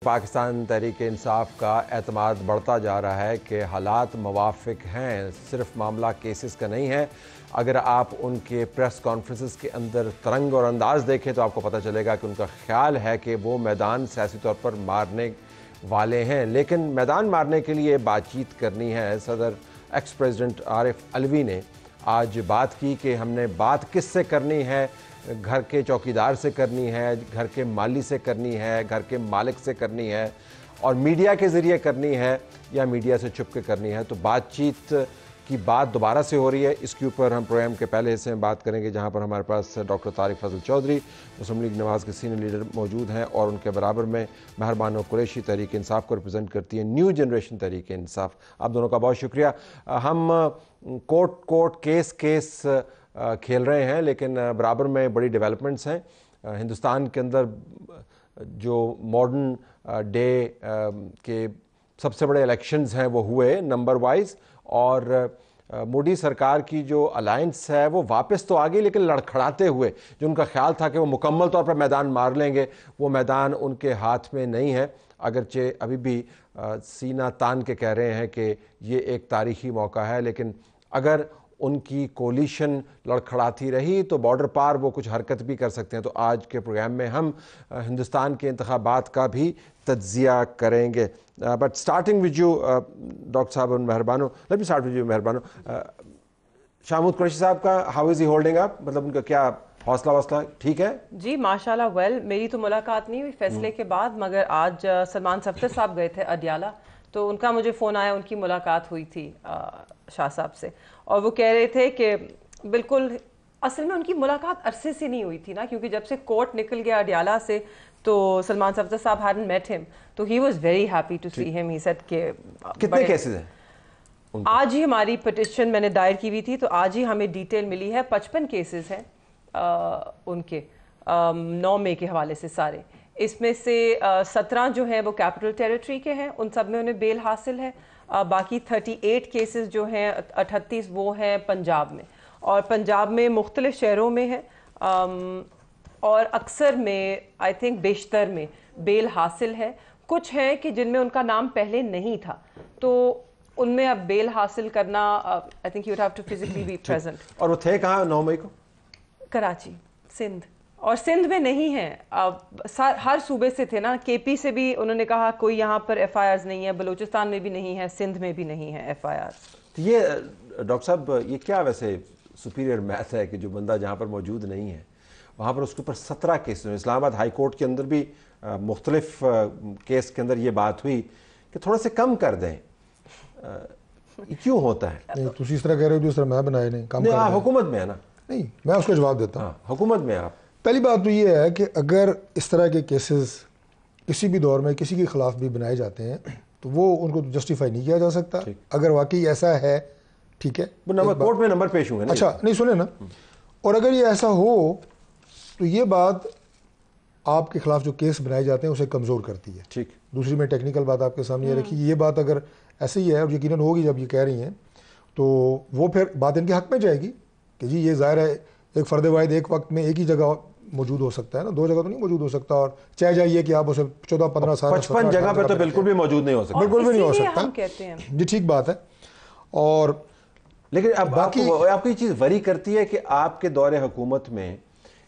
پاکستان تحریک انصاف کا اعتماد بڑھتا جا رہا ہے کہ حالات موافق ہیں، صرف معاملہ کیسز کا نہیں ہے۔ اگر آپ ان کے پریس کانفرنسز کے اندر ترنگ اور انداز دیکھیں تو آپ کو پتہ چلے گا کہ ان کا خیال ہے کہ وہ میدان سیاسی طور پر مارنے والے ہیں، لیکن میدان مارنے کے لیے بات چیت کرنی ہے۔ صدر ایکس پریزیڈنٹ عارف علوی نے آج بات کی کہ ہم نے بات کس سے کرنی ہے، گھر کے چوکیدار سے کرنی ہے، گھر کے مالی سے کرنی ہے، گھر کے مالک سے کرنی ہے، اور میڈیا کے ذریعے کرنی ہے یا میڈیا سے چھپ کے کرنی ہے۔ تو بات چیت کی بات دوبارہ سے ہو رہی ہے۔ اس کے اوپر ہم پروگرام کے پہلے حصے میں بات کریں گے، جہاں پر ہمارے پاس ڈاکٹر طارق فضل چودھری مسلم لیگ نواز کے سینئر لیڈر موجود ہیں، اور ان کے برابر میں مہربانو قریشی تحریک انصاف کو ریپرزینٹ کرتی ہے نیو جنریشن تحریک انصاف۔ آپ دونوں کا بہت شکریہ۔ ہم کوٹ کیس کھیل رہے ہیں، لیکن برابر میں بڑی ڈیولپمنٹس ہیں ہندوستان کے اندر۔ جو ماڈرن ڈے کے سب سے بڑے الیکشنز ہیں وہ ہوئے نمبر وائز، اور مودی سرکار کی جو الائنس ہے وہ واپس تو آ گئی، لیکن لڑکھڑاتے ہوئے۔ جو ان کا خیال تھا کہ وہ مکمل طور پر میدان مار لیں گے، وہ میدان ان کے ہاتھ میں نہیں ہے، اگرچہ ابھی بھی سینہ تان کے کہہ رہے ہیں کہ یہ ایک تاریخی موقع ہے، لیکن اگر ان کی کولیشن لڑکھڑاتی رہی تو بارڈر پار وہ کچھ حرکت بھی کر سکتے ہیں۔ تو آج کے پروگرام میں ہم ہندوستان کے انتخابات کا بھی تجزیہ کریں گے۔ But starting with you doctor صاحب Mehrbano, let me start with you Mehrbano. شامود قریشی صاحب کا ہاؤ از ہی ہولڈنگ اپ، مطلب ان کا کیا حوصلہ ٹھیک ہے؟ جی ماشاءاللہ ویل، میری تو ملاقات نہیں ہوئی فیصلے کے بعد، مگر آج سلمان صفدر صاحب گئے تھے اڈیالہ، تو ان کا مجھے فون آیا، ان کی ملاقات ہوئی تھی شاہ صاحب سے، اور وہ کہہ رہے تھے کہ بالکل اصل میں ان کی ملاقات عرصے سے نہیں ہوئی تھی نا، کیونکہ جب سے کورٹ نکل گیا اڈیالہ سے تو سلمان صفدر صاحب hadn't met him، تو he was very happy to see him۔ he said کہ کتنے کیسز ہیں؟ آج ہی ہماری پٹیشن میں نے دائر کی ہوئی تھی، تو آج ہی ہمیں ڈیٹیل ملی ہے، 55 کیسز ہیں ان کے 9 مئی کے حوالے سے سارے۔ اس میں سے 17 جو ہیں وہ کیپٹل ٹیریٹری کے ہیں، ان سب میں انہیں بیل حاصل ہے۔ باقی 38 کیسز جو ہیں 38 وہ ہیں پنجاب میں، اور پنجاب میں مختلف شہروں میں ہیں، اور اکثر میں آئی تھنک بیشتر میں بیل حاصل ہے۔ کچھ ہیں کہ جن میں ان کا نام پہلے نہیں تھا، تو ان میں اب بیل حاصل کرنا I think you would have to physically be present. اور وہ تھے کہاں 9 مئی کو؟ کراچی، سندھ، اور سندھ میں نہیں ہیں، ہر صوبے سے تھے نا، کے پی سے بھی انہوں نے کہا کوئی یہاں پر ایف آئی آرز نہیں ہے، بلوچستان میں بھی نہیں ہے، سندھ میں بھی نہیں ہے ایف آئی آر۔ یہ ڈاکٹر صاحب یہ کیا ویسے سپیریئر میتھ ہے کہ جو بندہ جہاں پر موجود نہیں ہے وہاں پر اس کے اوپر 17 کیسز ہیں؟ اسلام آباد ہائی کورٹ کے اندر بھی مختلف کیس کے اندر یہ بات ہوئی کہ تھوڑا سے کم کر دیں، کیوں ہوتا ہے؟ نہیں تو اس طرح کہہ رہے ہو جس طرح میں بنائے نہیں کم نہیں، آپ حکومت میں ہے نا؟ نہیں، میں اس کا جواب دیتا ہوں۔ حکومت میں آپ پہلی بات تو یہ ہے کہ اگر اس طرح کے کیسز کسی بھی دور میں کسی کے خلاف بھی بنائے جاتے ہیں تو وہ ان کو جسٹیفائی نہیں کیا جا سکتا۔ اگر واقعی ایسا ہے، ٹھیک ہے، کورٹ میں نمبر پیش ہوں گے۔ اچھا نہیں، سنیں نا، اور اگر یہ ایسا ہو تو یہ بات آپ کے خلاف جو کیس بنائے جاتے ہیں اسے کمزور کرتی ہے۔ ٹھیک۔ دوسری میں ٹیکنیکل بات آپ کے سامنے یہ رکھی، یہ بات اگر ایسے ہی ہے، اور یقیناً ہوگی جب یہ کہہ رہی ہیں، تو وہ پھر بات ان کے حق میں جائے گی کہ جی یہ ظاہر ہے ایک فرد واحد ایک وقت میں ایک ہی جگہ موجود ہو سکتا ہے نا، 2 جگہ تو نہیں موجود ہو سکتا، اور چاہے جائیے کہ آپ اسے 14-15 سال 55 جگہ پہ تو بالکل بھی موجود نہیں ہو سکتا، بالکل بھی نہیں ہو سکتا، ہم کہتے ہیں جی ٹھیک بات ہے۔ اور لیکن اب آپ کو یہ چیز وری کرتی ہے کہ آپ کے دور حکومت میں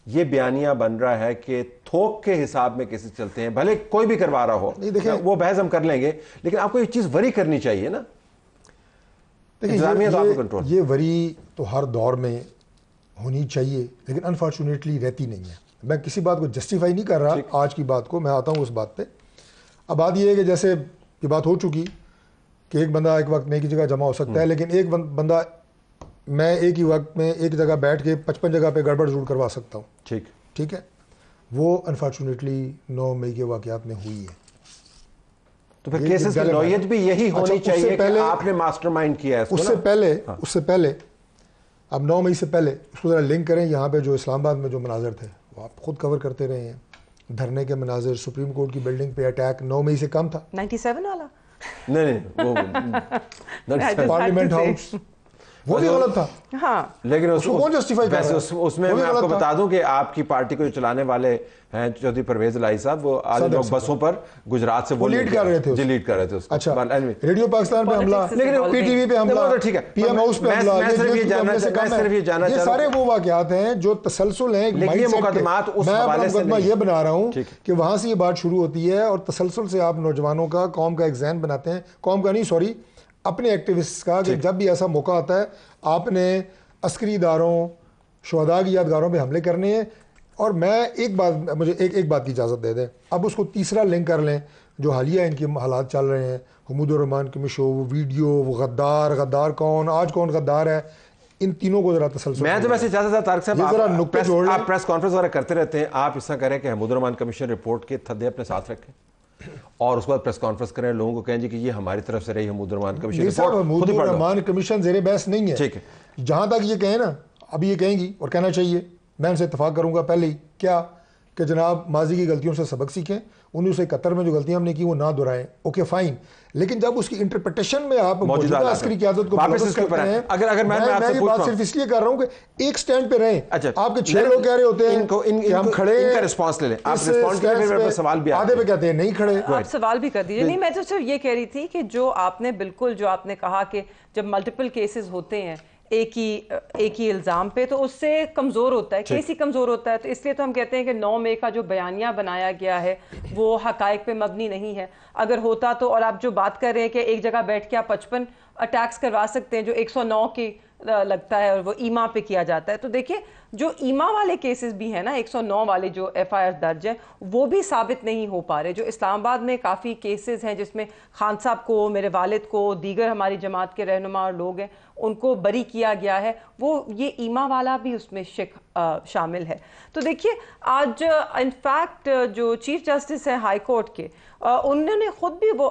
یہ بیانیہ بن رہا ہے کہ تھوک کے حساب میں کیسے چلتے ہیں، بھلے کوئی بھی کروا رہا ہو، وہ بحث ہم کر لیں گے، لیکن آپ کو یہ چیز وری کرنی چاہیے نا۔ یہ وری تو ہر دور میں ہونی چاہیے، لیکن انفارچونیٹلی رہتی نہیں ہے۔ میں کسی بات کو جسٹیفائی نہیں کر رہا آج کی بات کو، میں آتا ہوں اس بات پہ۔ اب بات یہ ہے کہ جیسے یہ بات ہو چکی کہ ایک بندہ ایک وقت میں ایک ہی جگہ جمع ہو سکتا ہے، لیکن ایک بندہ میں ایک ہی وقت میں ایک جگہ بیٹھ کے 55 جگہ پہ گڑبڑ ضرور کروا سکتا ہوں۔ ٹھیک ہے، وہ انفارچونیٹلی 9 مئی کے واقعات میں ہوئی ہے۔ تو پھر کیسز کی نوعیت بھی یہی ہونی چاہیے کہ آپ نے ماسٹر مائنڈ کیا ہے اس سے پہلے اب 9 مئی سے پہلے اس کو ذرا لنک کریں، یہاں پہ جو اسلام آباد میں جو مناظر تھے وہ آپ خود کور کرتے رہے ہیں، دھرنے کے مناظر، سپریم کورٹ کی بلڈنگ پہ اٹیک 9 مئی سے کم تھا؟ 97 والا نہیں، وہ پارلیمنٹ ہاؤس، وہ بھی غلط تھا. ہاں لیکن کون جسٹیفائی کر رہا ہے؟ اس میں میں آپ کو بتا دوں کہ آپ کی پارٹی کو جو چلانے والے ہیں چودھری پرویز الہی صاحب, وہ آج لوگ بسوں پر گجرات سے وہ لیڈ کر رہے تھے, جی لیڈ کر رہے تھے. اچھا, ریڈیو پاکستان پہ حملہ, پی ٹی وی پہ حملہ, ٹھیک ہے, پی ایم ہاؤس پہ حملہ, میں صرف یہ جاننا چاہتا ہوں, یہ سارے وہ واقعات ہیں جو تسلسل ہیں. لیکن یہ مقدمات اس حوالے سے میں یہ بنا رہا ہوں کہ وہاں سے یہ بات شروع ہوتی ہے اور تسلسل سے آپ نوجوانوں کا, قوم کا ایک ذہن بناتے ہیں, قوم کا نہیں سوری اپنے ایکٹیوسٹ کا, کہ جب بھی ایسا موقع آتا ہے آپ نے عسکری اداروں, شہداء کی یادگاروں پہ حملے کرنے ہیں. اور میں ایک بات, مجھے ایک بات کی اجازت دے دیں, اب اس کو تیسرا لنک کر لیں جو حالیہ ان کے حالات چل رہے ہیں, حمود الرحمان کی شو, وہ ویڈیو, وہ غدار کون, آج کون غدار ہے, ان تینوں کو ذرا تسلسل. میں تو ویسے چاہتا تھا طارق صاحب آپ پریس کانفرنس وغیرہ کرتے رہتے ہیں, آپ اس طرح کریں کہ حمود الرحمان کمیشن رپورٹ کے تھدے اپنے ساتھ رکھیں اور اس کے بعد پریس کانفرنس کریں, لوگوں کو کہیں جی کہ یہ ہماری طرف سے رہی حمود الرحمان کمیشن رپورٹ. حمود الرحمان کمیشن زیر بحث نہیں ہے, ٹھیک ہے, جہاں تک یہ کہیں نا, ابھی یہ کہیں گی اور کہنا چاہیے, میں ان سے اتفاق کروں گا پہلے ہی, کیا کہ جناب ماضی کی غلطیوں سے سبق سیکھیں, 1971 میں جو غلطیاں ہم نے کی وہ نہ دہرائیں, اوکے فائن. لیکن جب اس کی انٹرپریٹیشن میں آپ موجودہ عسکری قیادت کو واپس کرتے ہیں, اگر میں یہ بات صرف اس لیے کر رہا ہوں کہ ایک سٹینڈ پہ رہیں. آپ کے 6 لوگ کہہ رہے ہوتے ہیں کہ ہم کھڑے ہیں, ان کا رسپانس لے لیں, آپ رسپانس کریں, پھر میرے سوال بھی آدھے پہ کہتے ہیں نہیں کھڑے. آپ سوال بھی کر دیجئے. نہیں, میں تو صرف یہ کہہ رہی تھی کہ جو آپ نے بالکل جو آپ نے کہا کہ جب ملٹیپل کیسز ہوتے ہیں ایک ہی الزام پہ, تو اس سے کمزور ہوتا ہے, کیس ہی کمزور ہوتا ہے. تو اس لیے تو ہم کہتے ہیں کہ 9 مئی کا جو بیانیہ بنایا گیا ہے وہ حقائق پہ مبنی نہیں ہے. اگر ہوتا تو, اور آپ جو بات کر رہے ہیں کہ ایک جگہ بیٹھ کے آپ 55 اٹیکس کروا سکتے ہیں جو 109 کی لگتا ہے اور وہ ایما پہ کیا جاتا ہے, تو دیکھیں جو ایما والے کیسز بھی ہیں نا, 109 والے جو ایف آئی آر درج ہیں, وہ بھی ثابت نہیں ہو پا رہے. جو اسلام آباد میں کافی کیسز ہیں جس میں خان صاحب کو, میرے والد کو, دیگر ہماری جماعت کے رہنما اور لوگ ہیں, ان کو بری کیا گیا ہے, وہ یہ ایما والا بھی اس میں شامل ہے. تو دیکھیے آج انفیکٹ جو چیف جسٹس ہیں ہائی کورٹ کے, انہوں نے خود بھی وہ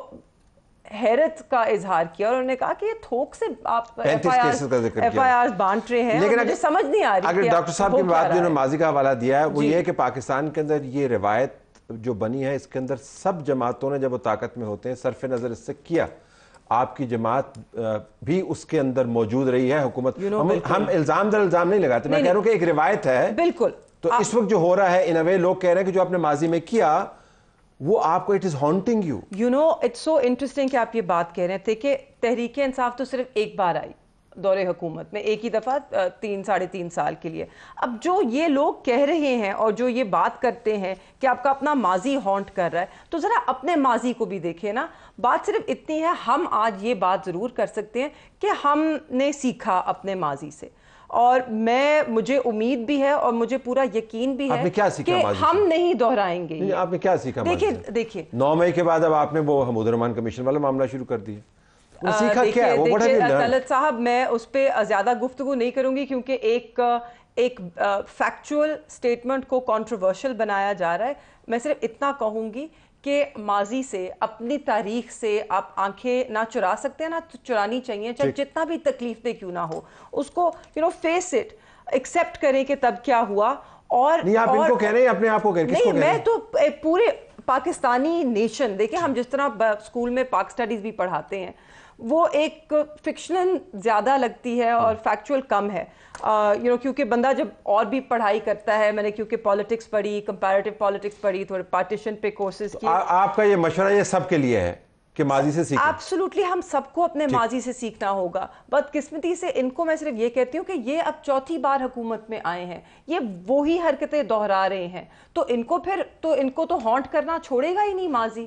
حیرت کا اظہار کیا اور انہوں نے کہا کہ یہ تھوک سے آپ ایف آئی آر بانٹ رہے ہیں. لیکن مجھے سمجھ نہیں آ رہی. اگر ڈاکٹر صاحب کی بات جو ماضی کا حوالہ دیا ہے وہ یہ ہے کہ پاکستان کے اندر یہ روایت جو بنی ہے, اس کے اندر سب جماعتوں نے جب وہ طاقت میں ہوتے ہیں صرف نظر اس سے کیا, آپ کی جماعت بھی اس کے اندر موجود رہی ہے. حکومت ہم الزام در الزام نہیں لگاتے, میں کہہ رہا ہوں کہ ایک روایت ہے. بالکل. تو اس وقت جو ہو رہا ہے ان اے وے لوگ کہہ رہے ہیں کہ جو آپ نے ماضی میں کیا وہ آپ کو it is haunting you. You know it's so interesting کہ آپ یہ بات کہہ رہے تھے کہ تحریک انصاف تو صرف ایک بار آئی دور حکومت میں, ایک ہی دفعہ 3-3.5 سال کے لیے. اب جو یہ لوگ کہہ رہے ہیں اور جو یہ بات کرتے ہیں کہ آپ کا اپنا ماضی ہانٹ کر رہا ہے, تو ذرا اپنے ماضی کو بھی دیکھیں نا. بات صرف اتنی ہے, ہم آج یہ بات ضرور کر سکتے ہیں کہ ہم نے سیکھا اپنے ماضی سے, اور مجھے امید بھی ہے اور مجھے پورا یقین بھی ہے کہ ہم نہیں دہرائیں گے. آپ نے کیا سیکھا؟ دیکھیں 9 مئی کے بعد اب آپ نے وہ حمود الرحمان کمیشن والا معاملہ شروع کر دیا, سیکھا کیا ہے؟ دیکھیے طلعت صاحب, میں اس پہ زیادہ گفتگو نہیں کروں گی کیونکہ ایک فیکچول سٹیٹمنٹ کو کنٹروورشل بنایا جا رہا ہے. میں صرف اتنا کہوں گی کہ ماضی سے, اپنی تاریخ سے آپ آنکھیں نہ چرا سکتے ہیں, نہ چرانی چاہیے, چاہے جتنا بھی تکلیف دہ کیوں نہ ہو, اس کو فیس اٹ, ایکسیپٹ کریں کہ تب کیا ہوا. اور نہیں آپ ان کو کہہ رہے ہیں, اپنے آپ کو کہہ رہے ہیں, نہیں میں تو پورے پاکستانی نیشن, دیکھیں ہم جس طرح اسکول میں پاک سٹڈیز بھی پڑھاتے ہیں, وہ ایک فکشنل زیادہ لگتی ہے اور فیکچول کم ہے. کیونکہ بندہ جب اور بھی پڑھائی کرتا ہے, میں نے کیونکہ پالیٹکس پڑھی, کمپیریٹیو پالیٹکس پڑھی, تھوڑے پارٹیشن پہ کورسز کیے. آپ کا یہ مشورہ یہ سب کے لیے ہے کہ ماضی سے سیکھیں؟ ایبسولوٹلی, ہم سب کو اپنے ماضی سے سیکھنا ہوگا. بدقسمتی سے ان کو میں صرف یہ کہتی ہوں کہ یہ اب 4تھی بار حکومت میں آئے ہیں, یہ وہی حرکتیں دہرا رہے ہیں, تو ان کو تو ہانٹ کرنا چھوڑے گا ہی نہیں ماضی.